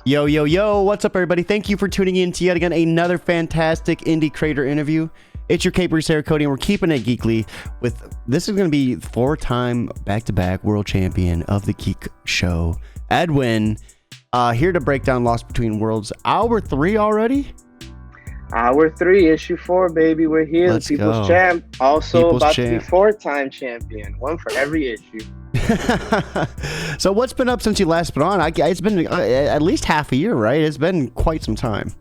Yo, yo, yo, what's up, everybody? Thank you for tuning in to yet again another fantastic indie creator interview. It's your Caper Sarah Cody, and we're keeping it geekly with this is going to be 4-time back-to-back world champion of the Geek Show, Edwin, here to break down Lost Between Worlds. Hour 3 already? Hour 3, issue 4, baby. We're here. Let's the People's go. Champ. Also People's about Champ. to be 4-time champion. One for every issue. So what's been up since you last been on? It's been at least half a year, right? It's been quite some time.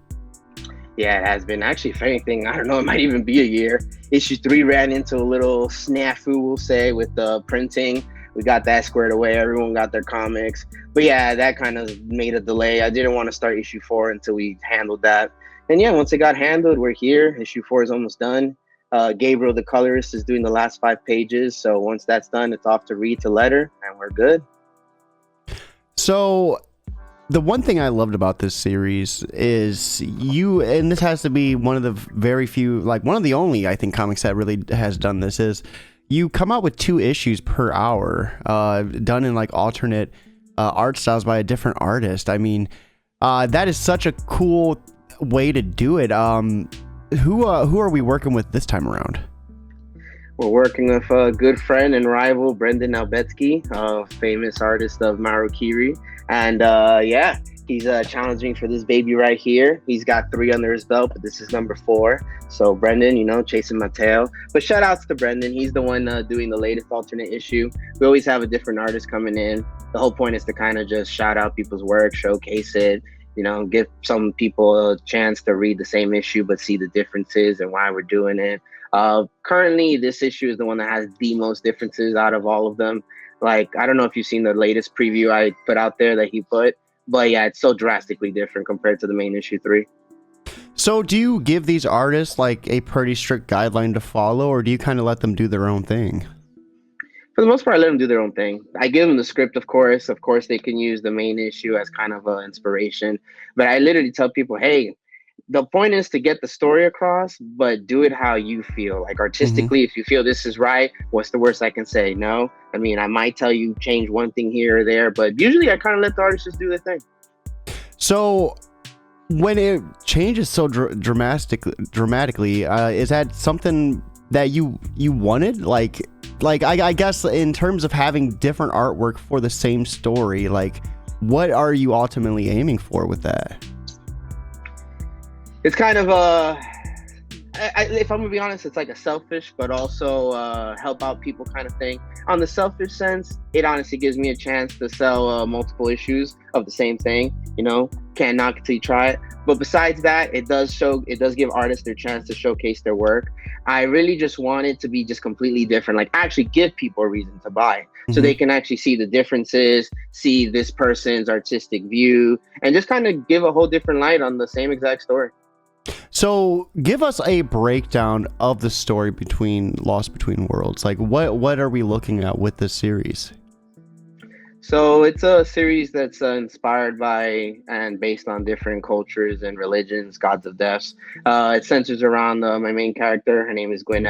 Yeah, it has been. Actually, if anything, I don't know, it might even be a year. Issue 3 ran into a little snafu, we'll say, with the printing. We got that squared away. Everyone got their comics. But yeah, that kind of made a delay. I didn't want to start issue 4 until we handled that. And yeah, once it got handled, we're here. Issue 4 is almost done. Gabriel, the colorist, is doing the last 5 pages. So once that's done, it's off to read to letter, and we're good. So the one thing I loved about this series is you, and this has to be one of the very few, like one of the only, I think, comics that really has done this, is you come out with 2 issues per hour, done in like alternate art styles by a different artist. I mean, that is such a cool way to do it. Who are we working with this time around? We're working with a good friend and rival, Brendan Albetsky, a famous artist of Marukiri. And yeah, he's challenging for this baby right here. He's got 3 under his belt, but this is number 4. So Brendan, you know, chasing my tail. But shout outs to Brendan. He's the one doing the latest alternate issue. We always have a different artist coming in. The whole point is to kind of just shout out people's work, showcase it, you know, give some people a chance to read the same issue, but see the differences and why we're doing it. Currently, this issue is the one that has the most differences out of all of them. Like, I don't know if you've seen the latest preview I put out there that he put, but yeah, it's so drastically different compared to the main issue 3. So do you give these artists like a pretty strict guideline to follow, or do you kind of let them do their own thing? For the most part, I let them do their own thing. I give them the script, of course. Of course, they can use the main issue as kind of an inspiration. But I literally tell people, hey, the point is to get the story across, but do it how you feel. Like artistically, if you feel this is right, what's the worst I can say? No. I mean, I might tell you change one thing here or there, but usually I kind of let the artists just do their thing. So when it changes so dramatically, is that something that you wanted? Like I guess in terms of having different artwork for the same story, like what are you ultimately aiming for with that? It's kind of if I'm gonna be honest, it's like a selfish but also help out people kind of thing. On the selfish sense, it honestly gives me a chance to sell multiple issues of the same thing. You know, can't knock it till you try it. But besides that, it does give artists their chance to showcase their work. I really just want it to be just completely different. Like actually give people a reason to buy, so they can actually see the differences, see this person's artistic view, and just kind of give a whole different light on the same exact story. So give us a breakdown of the story between Lost Between Worlds. Like what are we looking at with this series? So it's a series that's inspired by and based on different cultures and religions, gods of deaths. It centers around my main character. Her name is Gwynn.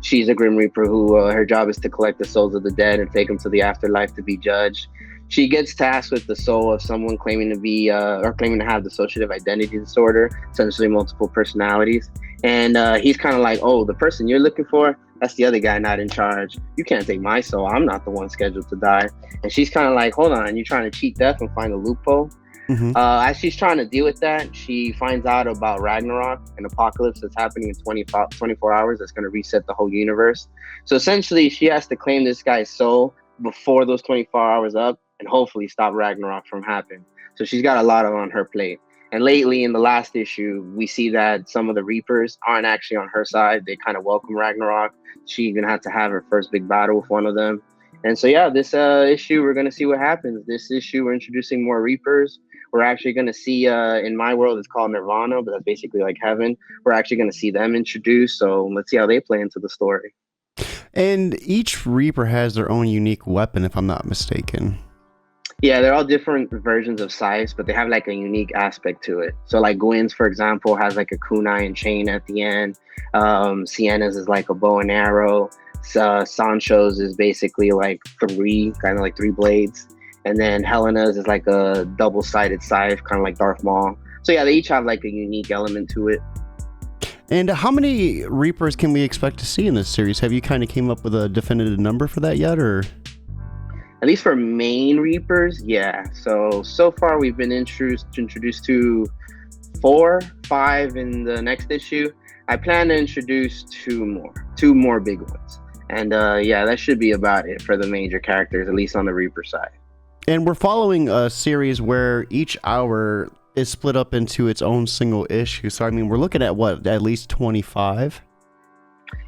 She's a Grim Reaper who her job is to collect the souls of the dead and take them to the afterlife to be judged. She gets tasked with the soul of someone claiming to be or claiming to have dissociative identity disorder, essentially multiple personalities. And he's kind of like, oh, the person you're looking for, that's the other guy not in charge. You can't take my soul. I'm not the one scheduled to die. And she's kind of like, hold on, you're trying to cheat death and find a loophole? As she's trying to deal with that, she finds out about Ragnarök, an apocalypse that's happening in 24 hours that's going to reset the whole universe. So essentially, she has to claim this guy's soul before those 24 hours up and hopefully stop Ragnarök from happening. So she's got a lot on her plate. And lately in the last issue, we see that some of the Reapers aren't actually on her side. They kind of welcome Ragnarök. She even had to have her first big battle with one of them. And so, yeah, this issue, we're going to see what happens. This issue, we're introducing more Reapers. We're actually going to see, in my world, it's called Nirvana, but that's basically like heaven. We're actually going to see them introduced. So let's see how they play into the story. And each Reaper has their own unique weapon, if I'm not mistaken. Yeah, they're all different versions of size, but they have like a unique aspect to it. So like Gwynn's, for example, has like a kunai and chain at the end. Sienna's is like a bow and arrow. Sancho's is basically like three blades. and then Helena's is like a double-sided scythe, kind of like Darth Maul. So yeah, they each have like a unique element to it. And how many Reapers can we expect to see in this series? Have you kind of came up with a definitive number for that yet, or? At least for main Reapers, yeah. So far we've been introduced to 4, 5 in the next issue. I plan to introduce two more big ones. And yeah, that should be about it for the major characters, at least on the Reaper side. And we're following a series where each hour is split up into its own single issue. So, I mean, we're looking at what, at least 25?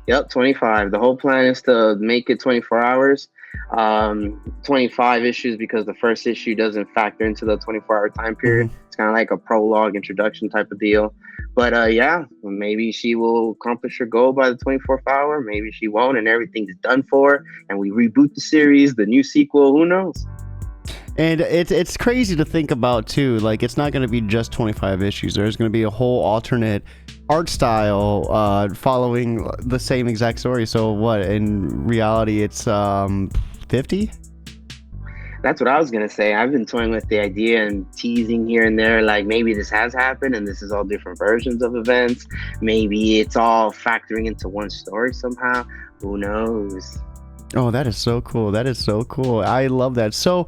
Yep, 25. The whole plan is to make it 24 hours. 25 issues because the first issue doesn't factor into the 24-hour time period. Mm-hmm. It's kind of like a prologue introduction type of deal. But yeah, maybe she will accomplish her goal by the 24th hour. Maybe she won't, and everything's done for, and we reboot the series, the new sequel. Who knows? And it's crazy to think about too. Like, it's not going to be just 25 issues. There's going to be a whole alternate art style following the same exact story. So what, in reality, it's 50? That's what I was going to say. I've been toying with the idea and teasing here and there, like maybe this has happened and this is all different versions of events. Maybe it's all factoring into one story somehow. Who knows? Oh, that is so cool. That is so cool. I love that. So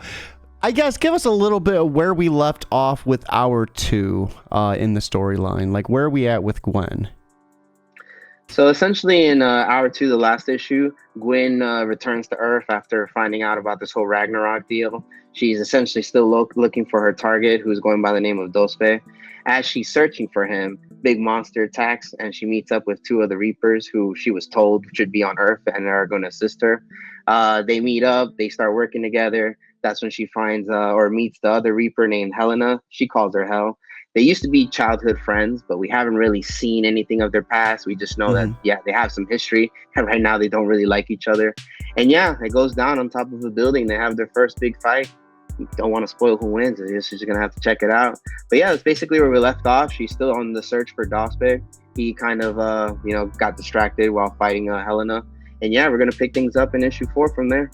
I guess give us a little bit of where we left off with hour 2 in the storyline. Like, where are we at with Gwynn? So essentially in hour 2, the last issue, Gwynn returns to Earth after finding out about this whole Ragnarök deal. She's essentially still looking for her target, who's going by the name of Dospe. As she's searching for him, big monster attacks, and she meets up with 2 of the Reapers who she was told should be on Earth and are going to assist her. They meet up, they start working together. That's when she finds or meets the other Reaper named Helena. She calls her Hel. They used to be childhood friends, but we haven't really seen anything of their past. We just know that, yeah, they have some history, and right now they don't really like each other. And yeah, it goes down on top of a building. They have their first big fight. Don't want to spoil who wins. She's just going to have to check it out. But yeah, that's basically where we left off. She's still on the search for Dospe. He kind of, got distracted while fighting Helena. And yeah, we're going to pick things up in issue 4 from there.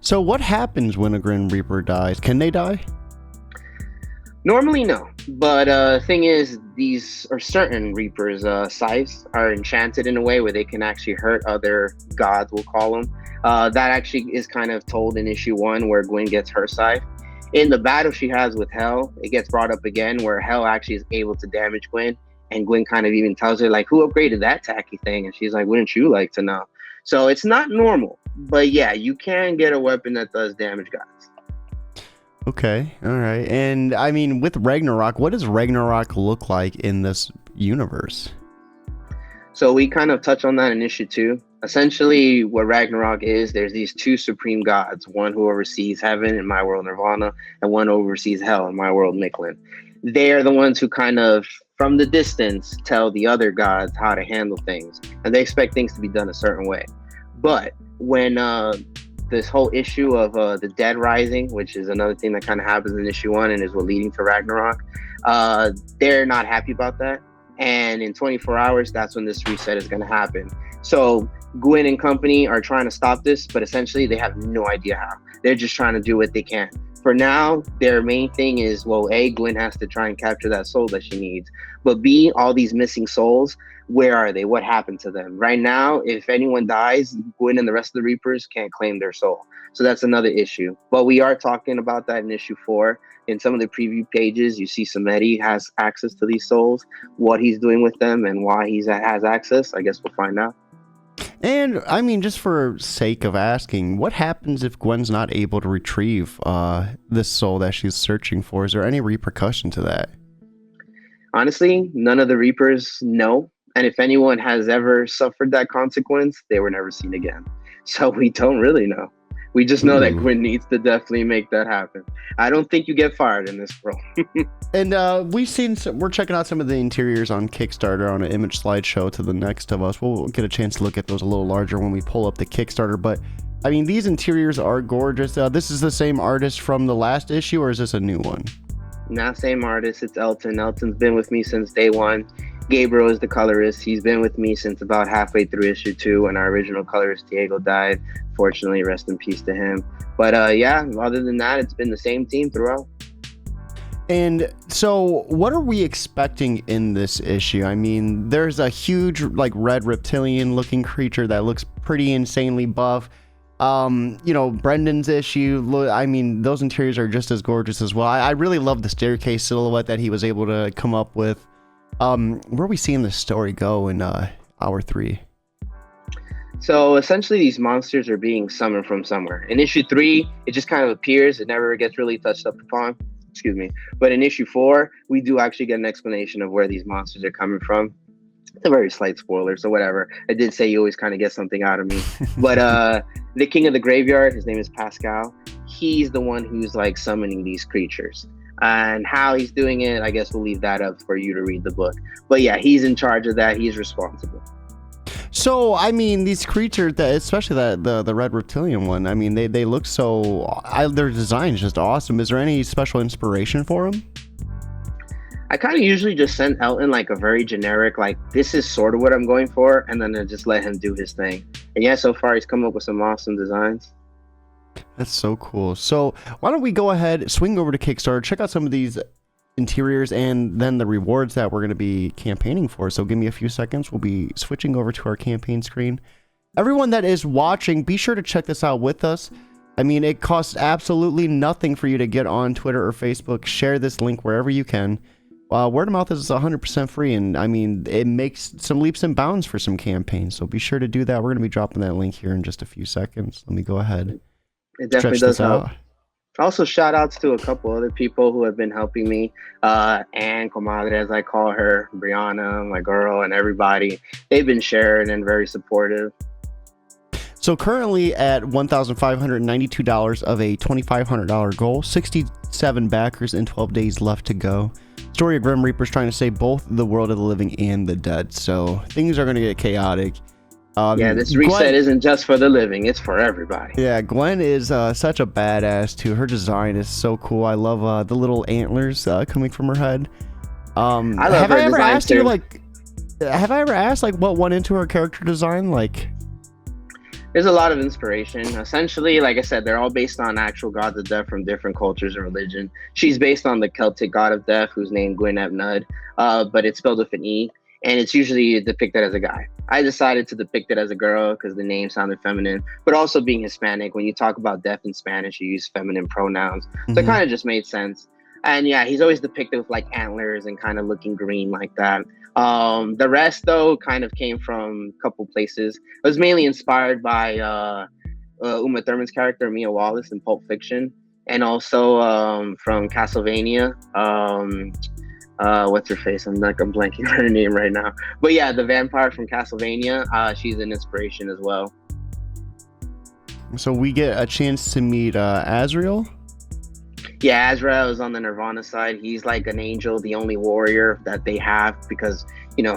So what happens when a Grim Reaper dies? Can they die? Normally, no. But thing is, these are certain Reapers' scythes are enchanted in a way where they can actually hurt other gods, we'll call them. That actually is kind of told in issue 1 where Gwynn gets her scythe. In the battle she has with Hel, it gets brought up again where Hel actually is able to damage Gwynn. And Gwynn kind of even tells her, like, who upgraded that tacky thing? And she's like, wouldn't you like to know? So it's not normal. But yeah, you can get a weapon that does damage gods. Okay, all right. And I mean, with Ragnarök, what does Ragnarök look like in this universe? So we kind of touch on that in issue 2. Essentially, what Ragnarök is, there's these 2 supreme gods, one who oversees heaven in my world, Nirvana, and one who oversees hell in my world, Mictlan. They're the ones who kind of, from the distance, tell the other gods how to handle things, and they expect things to be done a certain way. But when this whole issue of the dead rising, which is another thing that kind of happens in issue 1 and is what leading to Ragnarök, they're not happy about that. And in 24 hours, that's when this reset is going to happen. So Gwynn and company are trying to stop this, but essentially they have no idea how. They're just trying to do what they can. For now, their main thing is, well, A, Gwynn has to try and capture that soul that she needs. But B, all these missing souls, where are they? What happened to them? Right now, if anyone dies, Gwynn and the rest of the Reapers can't claim their soul. So that's another issue. But we are talking about that in issue 4. In some of the preview pages, you see Samedi has access to these souls, what he's doing with them, and why he has access. I guess we'll find out. And, I mean, just for sake of asking, what happens if Gwen's not able to retrieve this soul that she's searching for? Is there any repercussion to that? Honestly, none of the Reapers know. And if anyone has ever suffered that consequence, they were never seen again. So we don't really know. We just know that Gwynn needs to definitely make that happen. I don't think you get fired in this role. And we're checking out some of the interiors on Kickstarter on an image slideshow to the next of us. We'll get a chance to look at those a little larger when we pull up the Kickstarter. But I mean, these interiors are gorgeous. This is the same artist from the last issue, or is this a new one? Not same artist. It's Elton. Elton's been with me since day 1. Gabriel is the colorist. He's been with me since about halfway through issue 2 when our original colorist Diego died. Fortunately, rest in peace to him. But yeah, other than that, it's been the same team throughout. And so what are we expecting in this issue? I mean, there's a huge like red reptilian looking creature that looks pretty insanely buff. Brendan's issue, I mean, those interiors are just as gorgeous as well. I really love the staircase silhouette that he was able to come up with. Where are we seeing this story go in hour 3? So essentially these monsters are being summoned from somewhere. In issue 3, it just kind of appears. It never gets really touched up upon. Excuse me. But in issue 4, we do actually get an explanation of where these monsters are coming from. It's a very slight spoiler, so whatever. I did say you always kind of get something out of me. But the king of the graveyard, his name is Pascal. He's the one who's like summoning these creatures. And how he's doing it, I guess we'll leave that up for you to read the book. But yeah, he's in charge of that. He's responsible. So, I mean, these creatures, especially the red reptilian one, I mean, they look so... their design is just awesome. Is there any special inspiration for them? I kind of usually just send Elton like a very generic, like, this is sort of what I'm going for, and then I just let him do his thing. And yeah, so far he's come up with some awesome designs. That's so cool. So why don't we go ahead, swing over to Kickstarter, check out some of these interiors and then the rewards that we're going to be campaigning for. So give me a few seconds. We'll be switching over to our campaign screen. Everyone that is watching, be sure to check this out with us. I mean, it costs absolutely nothing for you to get on Twitter or Facebook. Share this link wherever you can. Word of mouth is 100% free, and I mean, it makes some leaps and bounds for some campaigns. So be sure to do that. We're going to be dropping that link here in just a few seconds. Let me go ahead. It definitely does help. Also, shout outs to a couple other people who have been helping me. Anne, Comadre, as I call her, Brianna, my girl, and everybody. They've been sharing and very supportive. So currently at $1,592 of a $2,500 goal, 67 backers and 12 days left to go. Story of Grim Reaper's trying to save both the world of the living and the dead. So things are going to get chaotic. Yeah, this reset isn't just for the living, it's for everybody. Yeah, Gwynn is such a badass too. Her design is so cool. I love the little antlers coming from her head. I love her design too. Have I ever asked like what went into her character design? Like, there's a lot of inspiration. Essentially, like I said, they're all based on actual gods of death from different cultures and religion. She's based on the Celtic god of death, who's named Gwynn but it's spelled with an E. And it's usually depicted as a guy. I decided to depict it as a girl because the name sounded feminine, but also being Hispanic, when you talk about death in Spanish, you use feminine pronouns. So it kind of just made sense. And yeah, he's always depicted with like antlers and kind of looking green like that. The rest, though, kind of came from a couple places. It was mainly inspired by Uma Thurman's character, Mia Wallace, in Pulp Fiction, and also from Castlevania. What's her face? I'm blanking on her name right now. But yeah, the vampire from Castlevania, she's an inspiration as well. So we get a chance to meet Azrael? Yeah, Azrael is on the Nirvana side. He's like an angel, the only warrior that they have because,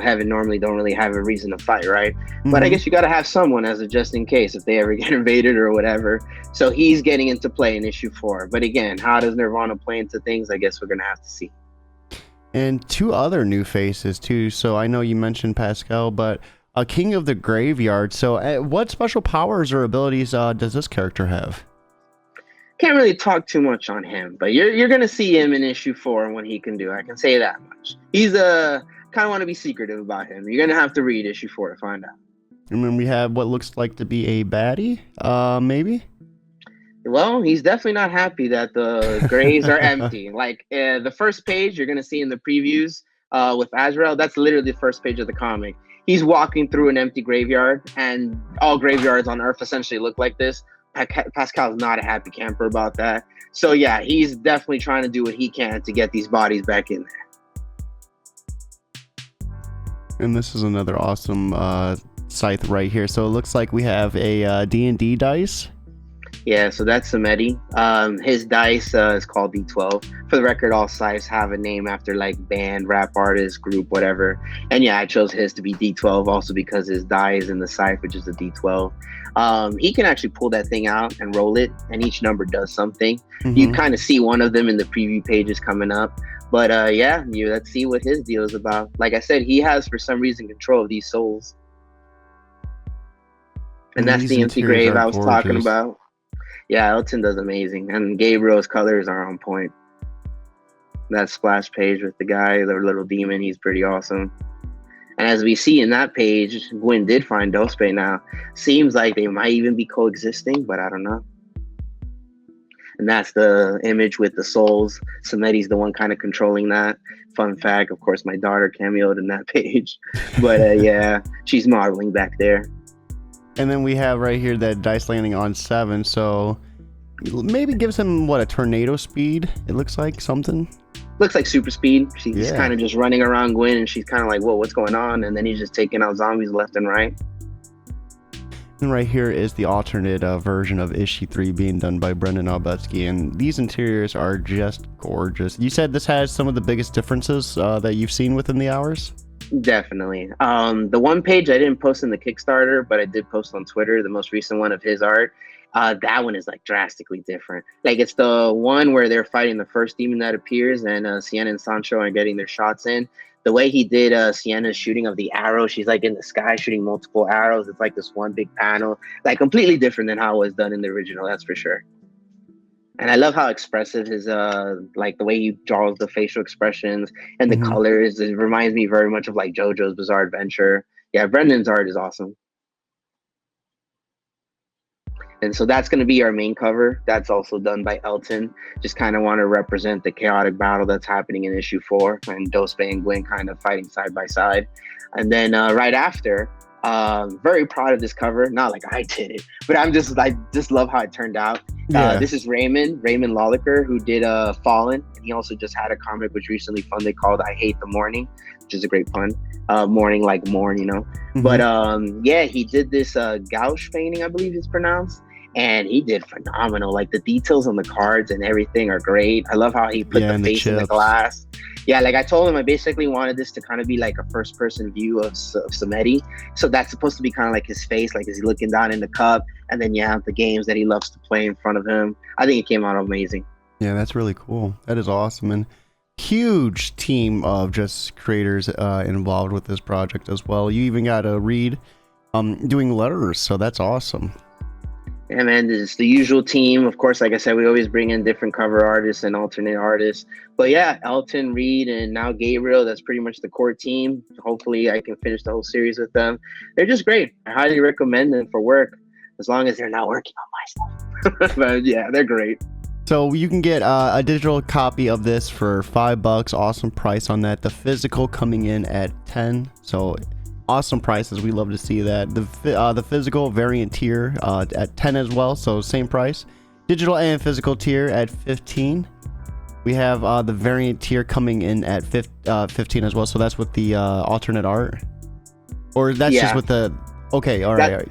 heaven normally don't really have a reason to fight, right? But I guess you got to have someone as a just in case if they ever get invaded or whatever. So he's getting into play in issue 4. But again, how does Nirvana play into things? I guess we're going to have to see. And 2 other new faces too. So I know you mentioned Pascal, but a king of the graveyard. So what special powers or abilities does this character have? Can't really talk too much on him, but you're gonna see him in issue 4 and what he can do. I can say that much. He's kind of want to be secretive about him. You're gonna have to read issue 4 to find out. And then we have what looks like to be a baddie, maybe. Well, he's definitely not happy that the graves are empty. Like the first page you're going to see in the previews with Azrael, that's literally the first page of the comic. He's walking through an empty graveyard, and all graveyards on Earth essentially look like this. Pascal's not a happy camper about that. So yeah, he's definitely trying to do what he can to get these bodies back in there. And this is another awesome scythe right here. So it looks like we have a D&D dice. Yeah, so that's Samedi. His dice is called D12. For the record, all scythes have a name after like band, rap artist, group, whatever. And yeah, I chose his to be D12 also because his die is in the scythe, which is a D12. He can actually pull that thing out and roll it, and each number does something. You kind of see one of them in the preview pages coming up. But yeah, let's see what his deal is about. Like I said, he has for some reason control of these souls, and that's the empty grave I was talking about. Yeah, Elton does amazing, and Gabriel's colors are on point. That splash page with the guy, the little demon, he's pretty awesome. And as we see in that page, Gwynn did find Dospe now. Seems like they might even be coexisting, but I don't know. And that's the image with the souls. Samedi's the one kind of controlling that. Fun fact, of course, my daughter cameoed in that page. But yeah, she's modeling back there. And then we have right here that dice landing on 7. So maybe gives him, what, a tornado speed? It looks like something. Looks like super speed. She's kind of just running around Gwynn, and she's kind of like, whoa, what's going on? And then he's just taking out zombies left and right. And right here is the alternate version of Issue 3 being done by Brendan Albetsky, and these interiors are just gorgeous. You said this has some of the biggest differences that you've seen within the hours? Definitely. The one page I didn't post in the Kickstarter, but I did post on Twitter, the most recent one of his art. That one is like drastically different. Like it's the one where they're fighting the first demon that appears, and Sienna and Sancho are getting their shots in. The way he did Sienna's shooting of the arrow, she's like in the sky shooting multiple arrows. It's like this one big panel, like completely different than how it was done in the original, that's for sure. And I love how expressive his like the way he draws the facial expressions and the colors. It reminds me very much of like JoJo's Bizarre Adventure. Yeah, Brendan's art is awesome. And so that's going to be our main cover. That's also done by Elton. Just kind of want to represent the chaotic battle that's happening in issue 4, and Dospe and Gwynn kind of fighting side by side. And then right after, very proud of this cover. Not like I did it, but I just love how it turned out. This is Raymond Lawlicker, who did Fallen. And he also just had a comic which recently funded called I Hate the Morning, which is a great pun. Morning like morn, you know. But yeah, he did this gouache painting, I believe it's pronounced. And he did phenomenal. Like the details on the cards and everything are great. I love how he put the face in the glass. Yeah, like I told him I basically wanted this to kind of be like a first person view of Samedi. So that's supposed to be kind of like his face, like is he looking down in the cup, and then you have the games that he loves to play in front of him. I think it came out amazing. Yeah, that's really cool. That is awesome. And huge team of just creators involved with this project as well. You even got a Reed doing letters, so that's awesome. Yeah, man, it's the usual team. Of course, like I said, we always bring in different cover artists and alternate artists. But yeah, Elton, Reed, and now Gabriel, that's pretty much the core team. Hopefully I can finish the whole series with them. They're just great. I highly recommend them for work, as long as they're not working on my stuff. But yeah, they're great. So you can get a digital copy of this for $5. Awesome price on that. The physical coming in at 10. So awesome prices. We love to see that. The physical variant tier at 10 as well, so same price. Digital and physical tier at 15. We have the variant tier coming in at 15 as well, so that's with the alternate art, or that's just with the all right.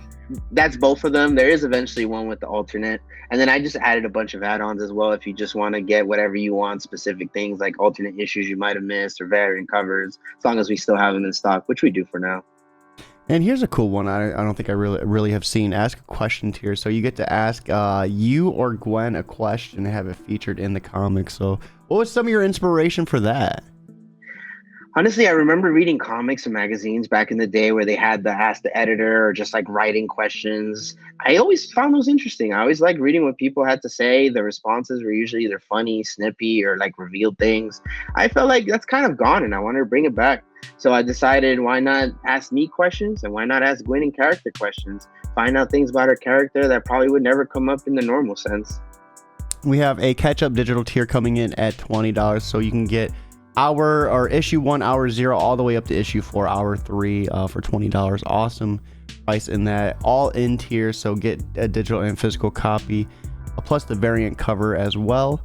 That's both of them. There is eventually one with the alternate, and then I just added a bunch of add-ons as well if you just want to get whatever you want, specific things like alternate issues you might have missed or variant covers, as long as we still have them in stock, which we do for now. And here's a cool one I don't think I really have seen. Ask a question tier. So you get to ask you or Gwen a question and have it featured in the comics. So what was some of your inspiration for that? Honestly, I remember reading comics and magazines back in the day where they had the Ask the Editor or just like writing questions. I always found those interesting. I always liked reading what people had to say. The responses were usually either funny, snippy, or like revealed things. I felt like that's kind of gone and I wanted to bring it back. So I decided, why not ask me questions and why not ask Gwynn and character questions? Find out things about her character that probably would never come up in the normal sense. We have a catch-up digital tier coming in at $20, so you can get issue 1, hour 0, all the way up to issue 4, hour 3 for $20. Awesome price in that. All in tier, so get a digital and physical copy, plus the variant cover as well.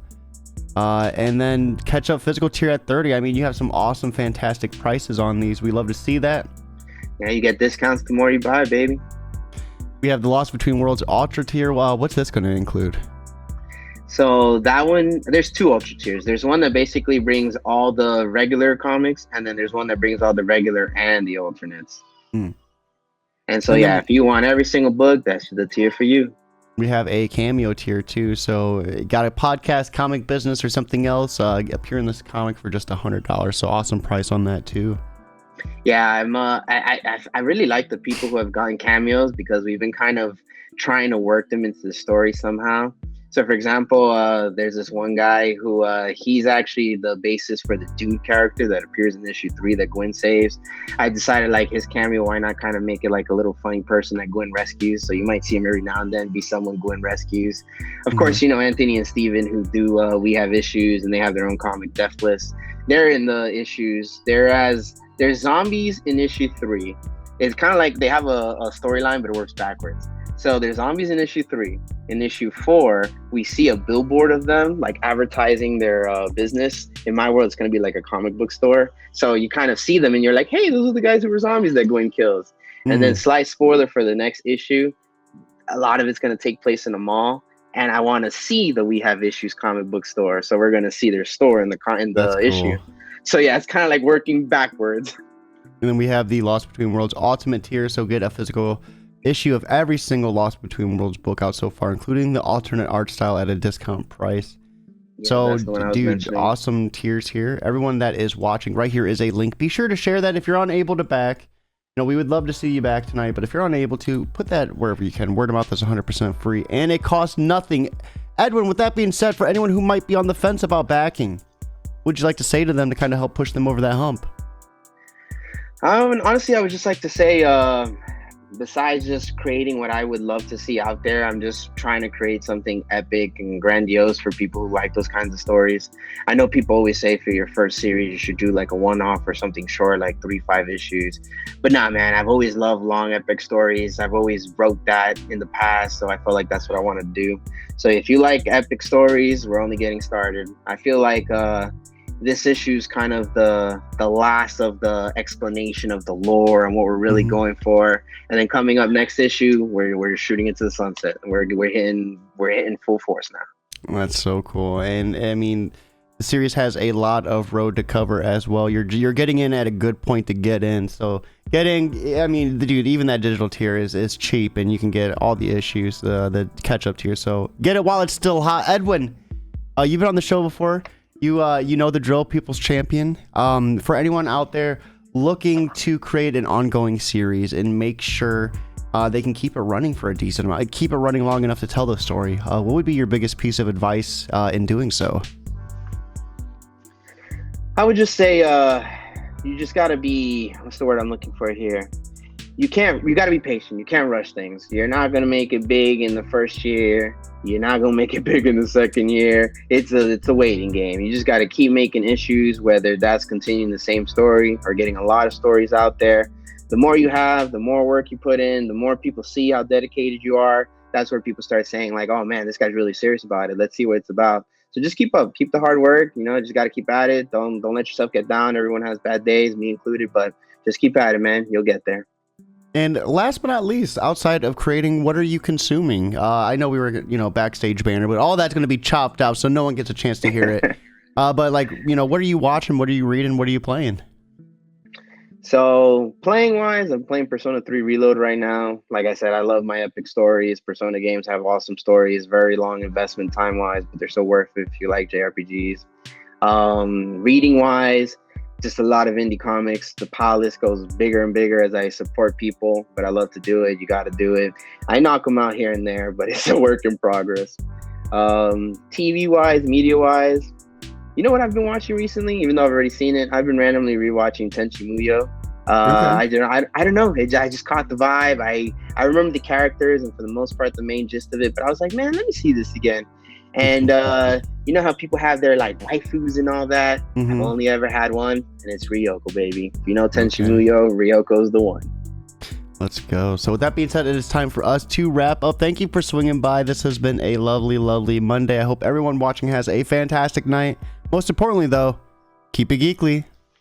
And then catch up physical tier at 30. I mean, you have some awesome, fantastic prices on these. We love to see that. Yeah, you get discounts the more you buy, baby. We have the Lost Between Worlds Ultra tier. Well, what's this going to include? So that one, there's 2 ultra tiers. There's one that basically brings all the regular comics, and then there's one that brings all the regular and the alternates. And so, yeah, if you want every single book, that's the tier for you. We have a cameo tier too. So got a podcast, comic business, or something else, appear in this comic for just $100. So awesome price on that too. Yeah, I really like the people who have gotten cameos because we've been kind of trying to work them into the story somehow. So, for example, there's this one guy who he's actually the basis for the Dude character that appears in issue 3 that Gwynn saves. I decided, like, his cameo, why not kind of make it like a little funny person that Gwynn rescues? So you might see him every now and then be someone Gwynn rescues. Of course, you know, Anthony and Steven, who do We Have Issues, and they have their own comic Death List. They're in the issues. There's zombies in issue 3. It's kind of like they have a storyline, but it works backwards. So there's zombies in issue 3. In issue 4, we see a billboard of them like advertising their business. In my world, it's going to be like a comic book store. So you kind of see them and you're like, hey, those are the guys who were zombies that Gwynn kills. And then slight spoiler for the next issue, a lot of it's going to take place in a mall. And I want to see the We Have Issues comic book store. So we're going to see their store in the issue. So yeah, it's kind of like working backwards. And then we have the Lost Between Worlds Ultimate tier. So get a physical issue of every single Lost Between Worlds book out so far, including the alternate art style at a discount price. Yeah, so dude, awesome tiers here. Everyone that is watching, right here is a link. Be sure to share that if you're unable to back. You know, we would love to see you back tonight, but if you're unable to, put that wherever you can. Word of mouth is 100% free and it costs nothing. Edwin, with that being said, for anyone who might be on the fence about backing, what would you like to say to them to kind of help push them over that hump? Honestly, I would just like to say, besides just creating what I would love to see out there, I'm just trying to create something epic and grandiose for people who like those kinds of stories. I know people always say for your first series, you should do like a one-off or something short, like 3-5 issues. But nah, man, I've always loved long, epic stories. I've always wrote that in the past, so I feel like that's what I want to do. So if you like epic stories, we're only getting started. I feel like this issue is kind of the last of the explanation of the lore and what we're really going for. And then coming up next issue, we're shooting into the sunset. We're hitting full force now. That's so cool. And I mean, the series has a lot of road to cover as well. You're getting in at a good point to get in. So I mean, dude, even that digital tier is cheap, and you can get all the issues, the catch up tier. So get it while it's still hot. Edwin, you've been on the show before. You know the drill, people's champion. For anyone out there looking to create an ongoing series and make sure they can keep it running for a decent amount, keep it running long enough to tell the story, what would be your biggest piece of advice in doing so? I would just say you just gotta be, what's the word I'm looking for here? You gotta be patient. You can't rush things. You're not gonna make it big in the first year. You're not gonna make it big in the second year. It's a waiting game. You just gotta keep making issues, whether that's continuing the same story or getting a lot of stories out there. The more you have, the more work you put in, the more people see how dedicated you are. That's where people start saying like, oh man, this guy's really serious about it. Let's see what it's about. So just keep up, keep the hard work. You know, just gotta keep at it. Don't let yourself get down. Everyone has bad days, me included, but just keep at it, man. You'll get there. And last but not least, outside of creating, what are you consuming? I know we were, backstage banner, but all that's going to be chopped out, so no one gets a chance to hear it. But what are you watching? What are you reading? What are you playing? So playing-wise, I'm playing Persona 3 Reload right now. Like I said, I love my epic stories. Persona games have awesome stories, very long investment time-wise, but they're so worth it if you like JRPGs. Reading-wise, just a lot of indie comics. The pile list goes bigger and bigger as I support people, but I love to do it. You got to do it. I knock them out here and there, but it's a work in progress. TV-wise, media-wise, you know what I've been watching recently? Even though I've already seen it, I've been randomly rewatching Tenchi Muyo. I don't know. I just caught the vibe. I remember the characters and for the most part the main gist of it, but I was like, man, let me see this again. And you know how people have their like waifus and all that? I've only ever had one, and it's Ryoko, baby. If you know Tenchi Muyo, Ryoko's the one. Let's go. So with that being said, it is time for us to wrap up. Thank you for swinging by. This has been a lovely, lovely Monday. I hope everyone watching has a fantastic night. Most importantly, though, keep it geekly.